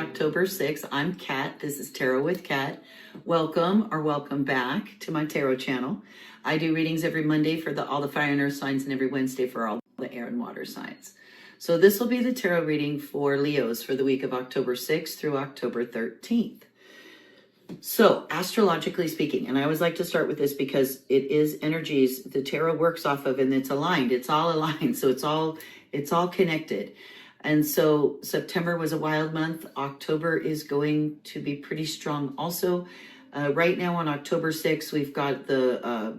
October 6th. I'm Kat. This is Tarot with Kat. Welcome or welcome back to my tarot channel. I do readings every Monday for all the fire and earth signs and every Wednesday for all the air and water signs. So this will be the tarot reading for Leos for the week of October 6th through October 13th. So astrologically speaking, and I always like to start with this because it is energies the tarot works off of, and it's aligned. It's all aligned. So it's all connected. And so September was a wild month. October is going to be pretty strong. Also, right now on October 6th, we've got the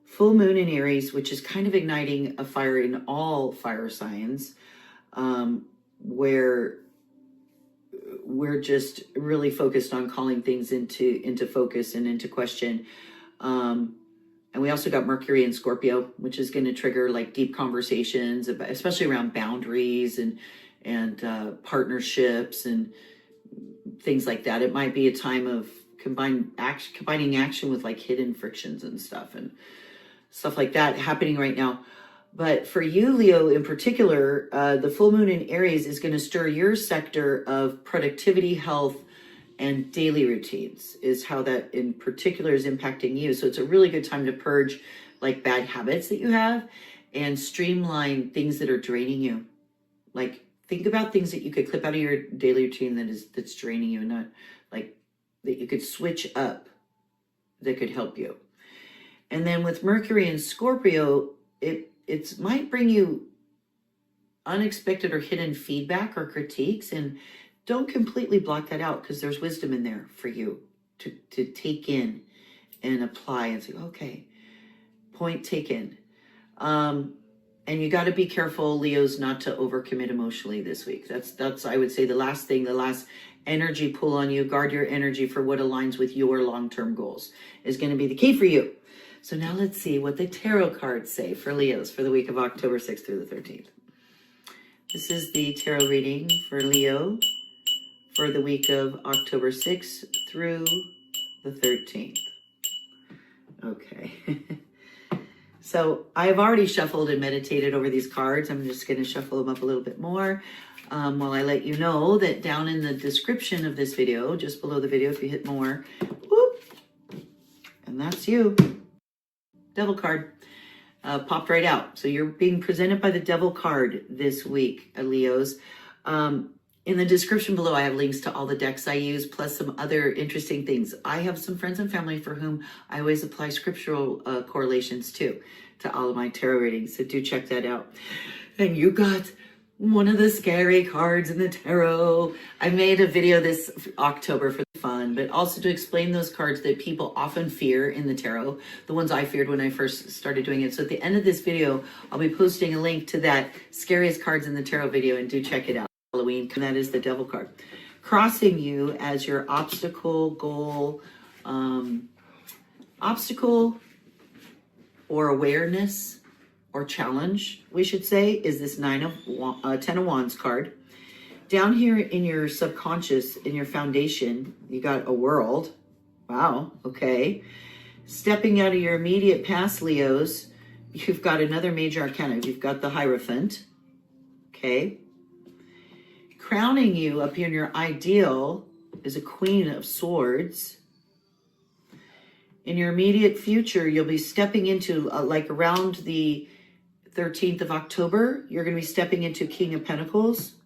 full moon in Aries, which is kind of igniting a fire in all fire signs, where we're just really focused on calling things into focus and into question. And we also got Mercury in Scorpio, which is going to trigger like deep conversations, especially around boundaries and partnerships and things like that. It might be a time of combining action with like hidden frictions and stuff like that happening right now. But for you, Leo, in particular, the full moon in Aries is going to stir your sector of productivity, health, and daily routines is how that in particular is impacting you. So it's a really good time to purge like bad habits that you have and streamline things that are draining you. Like think about things that you could clip out of your daily routine that's draining you, and not like that you could switch up that could help you. And then with Mercury and Scorpio, it might bring you unexpected or hidden feedback or critiques, and don't completely block that out because there's wisdom in there for you to take in and apply and say, okay, point taken. And you got to be careful, Leos, not to overcommit emotionally this week. That's I would say the last energy pull on you. Guard your energy for what aligns with your long-term goals is going to be the key for you. So now let's see what the tarot cards say for Leos for the week of October 6th through the 13th. This is the tarot reading for Leo for the week of October 6th through the 13th. Okay. So I've already shuffled and meditated over these cards. I'm just going to shuffle them up a little bit more while I let you know that down in the description of this video, just below the video, if you hit more, whoop, and that's you. Devil card popped right out. So you're being presented by the Devil card this week, Leos. In the description below, I have links to all the decks I use, plus some other interesting things. I have some friends and family for whom I always apply scriptural correlations to all of my tarot readings, so do check that out. And you got one of the scary cards in the tarot. I made a video this October for fun, but also to explain those cards that people often fear in the tarot, the ones I feared when I first started doing it. So at the end of this video, I'll be posting a link to that scariest cards in the tarot video, and do check it out. Halloween, and that is the Devil card. Crossing you as your obstacle, goal, obstacle or awareness or challenge, we should say, is this 10 of Wands card. Down here in your subconscious, in your foundation, you got a world. Wow, okay. Stepping out of your immediate past, Leos, you've got another major arcana. You've got the Hierophant, okay. Crowning you up here in your ideal is a Queen of Swords. In your immediate future, you'll be stepping into, like around the 13th of October, you're going to be stepping into King of Pentacles.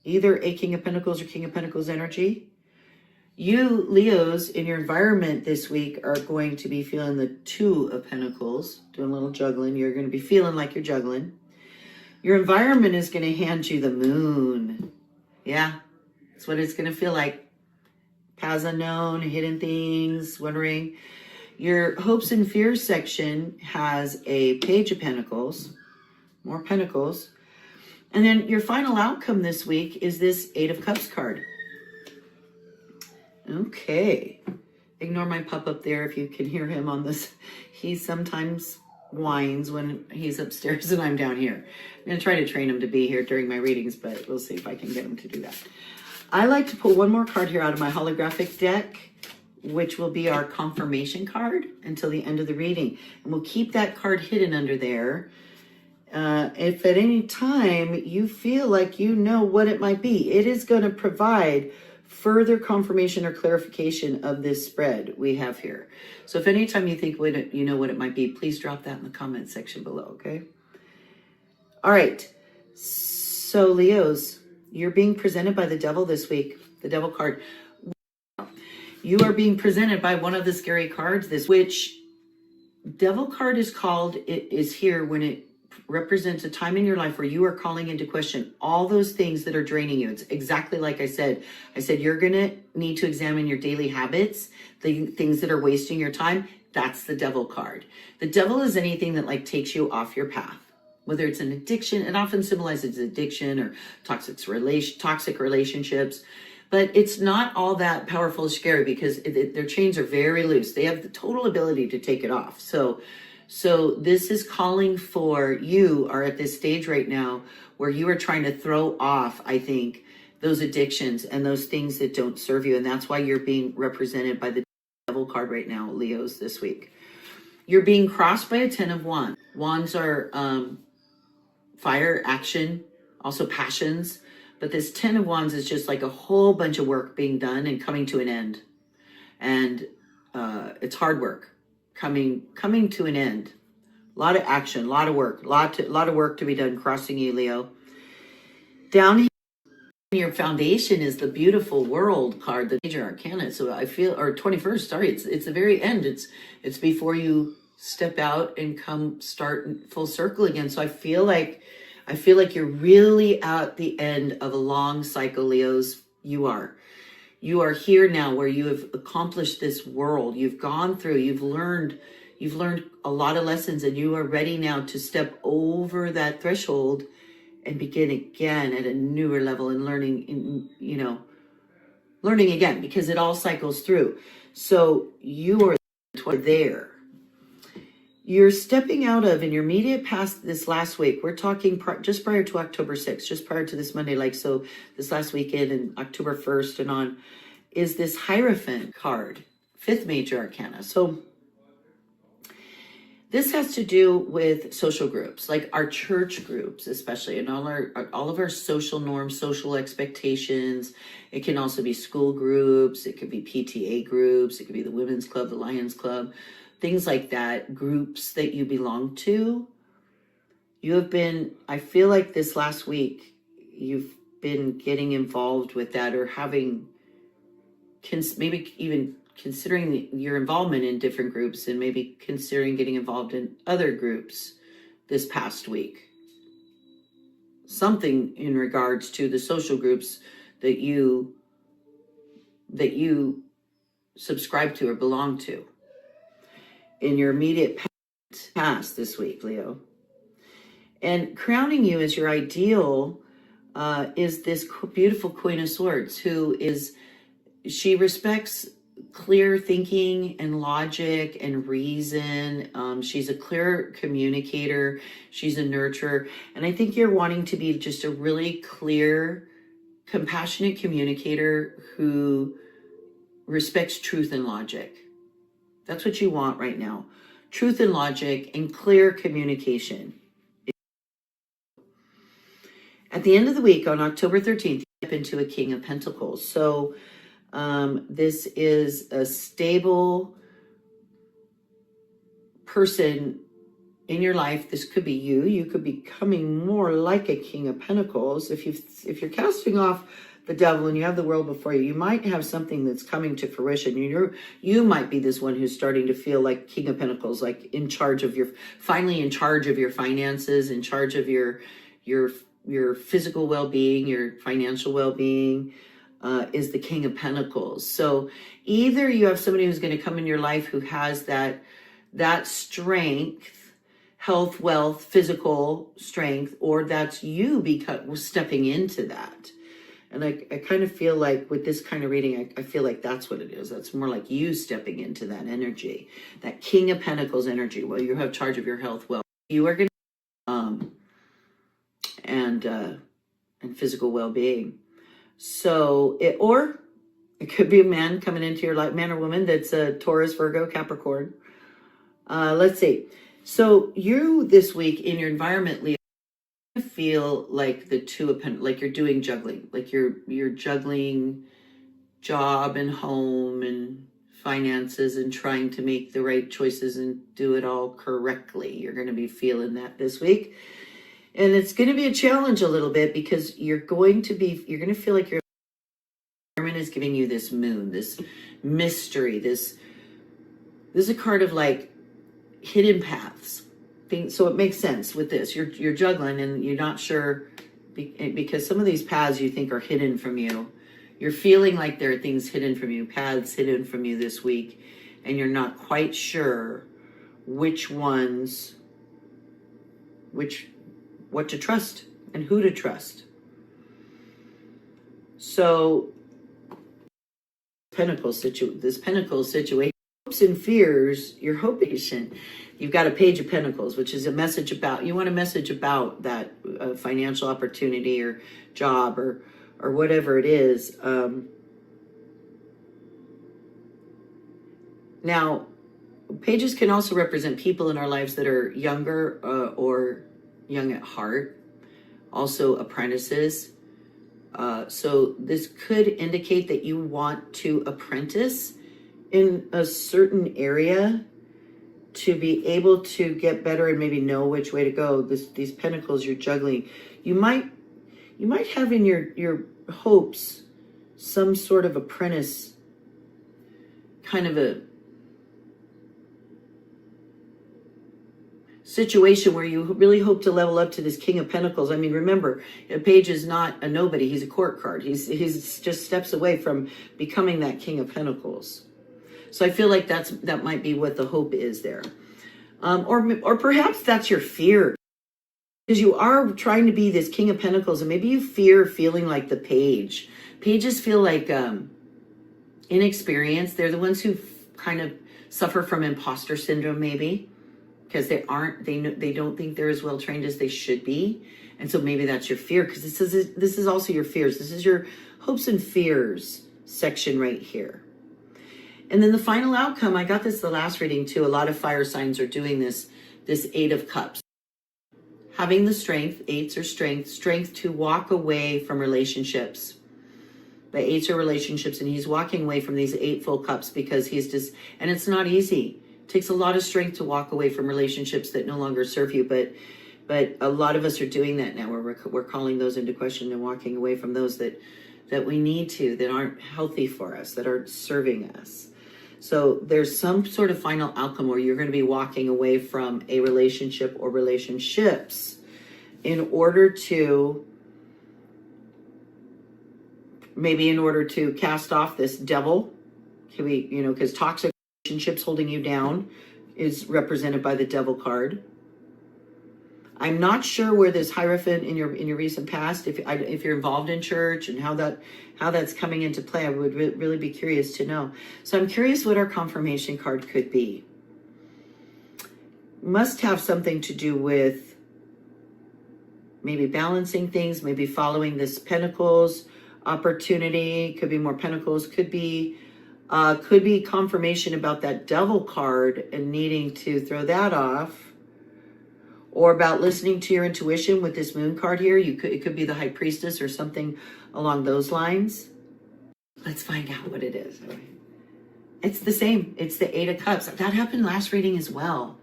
Either a King of Pentacles or King of Pentacles energy. You, Leos, in your environment this week are going to be feeling the Two of Pentacles. Doing a little juggling. You're going to be feeling like you're juggling. Your environment is going to hand you the Moon. Yeah, that's what it's going to feel like. Paths unknown, hidden things, wondering. Your hopes and fears section has a Page of Pentacles, more Pentacles. And then your final outcome this week is this Eight of Cups card. Okay. Ignore my pup up there if you can hear him on this. He sometimes whines when he's upstairs and I'm down here. I'm going to try to train him to be here during my readings, but we'll see if I can get him to do that. I like to pull one more card here out of my holographic deck, which will be our confirmation card until the end of the reading. And we'll keep that card hidden under there If at any time you feel like you know what it might be, it is going to provide further confirmation or clarification of this spread we have here. So if anytime you think you know what it might be, please drop that in the comment section below, okay? All right. So Leos, you're being presented by the devil this week, the devil card. You are being presented by one of the scary cards which devil card is called, it is here when it represents a time in your life where you are calling into question all those things that are draining you. It's exactly like I said. I said, you're going to need to examine your daily habits, the things that are wasting your time. That's the devil card. The devil is anything that like takes you off your path, whether it's an addiction. It often symbolizes addiction or toxic relationships. But it's not all that powerful or scary because their chains are very loose. They have the total ability to take it off. So this is calling for, you are at this stage right now where you are trying to throw off, I think, those addictions and those things that don't serve you. And that's why you're being represented by the devil card right now, Leos, this week. You're being crossed by a 10 of Wands. Wands are fire, action, also passions. But this 10 of Wands is just like a whole bunch of work being done and coming to an end. And it's hard work coming to an end. A lot of action, a lot of work, a lot of work to be done crossing you, Leo. Down here, your foundation is the beautiful World card, the major arcana. So I feel, or 21st, sorry, it's the very end. It's before you step out and start full circle again. So I feel like you're really at the end of a long cycle, Leos. You are here now where you have accomplished this world. You've gone through, you've learned a lot of lessons, and you are ready now to step over that threshold and begin again at a newer level and learning again, because it all cycles through. So you are there. You're stepping out of, in your immediate past this last week, we're talking just prior to October 6th, just prior to this Monday, like so this last weekend and October 1st and on, is this Hierophant card, 5th major arcana. So this has to do with social groups, like our church groups, especially, and all of our social norms, social expectations. It can also be school groups. It could be PTA groups. It could be the Women's Club, the Lions Club, things like that, groups that you belong to. You have been, I feel like this last week, you've been getting involved with that, or having, maybe even considering your involvement in different groups, and maybe considering getting involved in other groups this past week. Something in regards to the social groups that you subscribe to or belong to in your immediate past this week, Leo. And crowning you as your ideal is this beautiful Queen of Swords, she respects clear thinking and logic and reason. She's a clear communicator. She's a nurturer. And I think you're wanting to be just a really clear, compassionate communicator who respects truth and logic. That's what you want right now. Truth and logic and clear communication. At the end of the week, on October 13th, you step into a King of Pentacles. So this is a stable person in your life. This could be you. You could be becoming more like a King of Pentacles. If you're casting off the devil and you have the world before you, you might have something that's coming to fruition. You might be this one who's starting to feel like King of Pentacles, like finally in charge of your finances, in charge of your physical well-being, your financial well-being, is the King of Pentacles. So either you have somebody who's going to come in your life who has that strength, health, wealth, physical strength, or that's you stepping into that. And I kind of feel like with this kind of reading, I feel like that's what it is. That's more like you stepping into that energy, that King of Pentacles energy, where you have charge of your health, wealth. You are going to, and physical well-being. So it could be a man coming into your life, man or woman that's a Taurus, Virgo, Capricorn. Let's see. So you this week in your environment, Leo, feel like the Two of Pentacles, like you're doing juggling, like you're juggling job and home and finances and trying to make the right choices and do it all correctly. You're going to be feeling that this week. And it's going to be a challenge a little bit because you're going to feel like your environment is giving you this moon, this mystery, this is a card of like hidden paths. So it makes sense with this. You're juggling and you're not sure because some of these paths you think are hidden from you. You're feeling like there are things hidden from you, paths hidden from you this week, and you're not quite sure what to trust and who to trust. So this Pentacles situation, hopes and fears, you're hoping. You've got a Page of Pentacles, which is a message about, you want a message about that financial opportunity or job or whatever it is. Now, pages can also represent people in our lives that are younger or young at heart, also apprentices. So this could indicate that you want to apprentice in a certain area to be able to get better and maybe know which way to go. These pentacles you're juggling. You might have in your hopes some sort of apprentice, kind of a situation where you really hope to level up to this King of Pentacles. I mean, remember, a page is not a nobody. He's a court card. He's just steps away from becoming that King of Pentacles. So I feel like that might be what the hope is there. Or perhaps that's your fear. Because you are trying to be this King of Pentacles, and maybe you fear feeling like the page. Pages feel like inexperienced. They're the ones who kind of suffer from imposter syndrome, maybe, because they don't think they're as well trained as they should be. And so maybe that's your fear, because this is also your fears. This is your hopes and fears section right here. And then the final outcome, I got this the last reading too. A lot of fire signs are doing this Eight of Cups. Having the strength, eights are strength to walk away from relationships. The eights are relationships, and he's walking away from these 8 full cups because and it's not easy. It takes a lot of strength to walk away from relationships that no longer serve you, but a lot of us are doing that now. We're calling those into question and walking away from those that we need to, that aren't healthy for us, that aren't serving us. So there's some sort of final outcome where you're going to be walking away from a relationship or relationships in order to cast off this devil. Because toxic relationships holding you down is represented by the Devil card. I'm not sure where this Hierophant in your recent past, if you're involved in church and how that's coming into play. I would really be curious to know. So I'm curious what our confirmation card could be. Must have something to do with maybe balancing things, maybe following this Pentacles opportunity. Could be more Pentacles. Could be confirmation about that Devil card and needing to throw that off. Or about listening to your intuition with this Moon card here. It could be the High Priestess or something along those lines. Let's find out what it is. It's the same. It's the Eight of Cups. That happened last reading as well.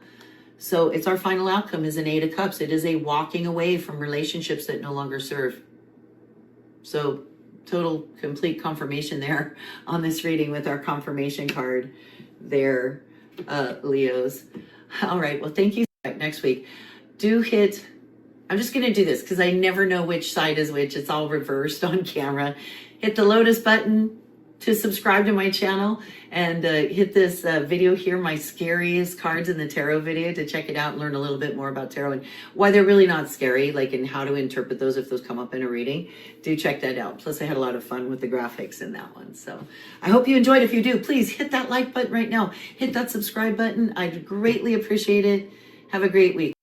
So it's our final outcome is an Eight of Cups. It is a walking away from relationships that no longer serve. So total, complete confirmation there on this reading with our confirmation card there, Leos. All right. Well, thank you. Next week. I'm just going to do this because I never know which side is which. It's all reversed on camera. Hit the Lotus button to subscribe to my channel, and hit this video here, my scariest cards in the tarot video, to check it out and learn a little bit more about tarot and why they're really not scary, like, and how to interpret those if those come up in a reading. Do check that out. Plus I had a lot of fun with the graphics in that one. So I hope you enjoyed. If you do, please hit that like button right now. Hit that subscribe button. I'd greatly appreciate it. Have a great week.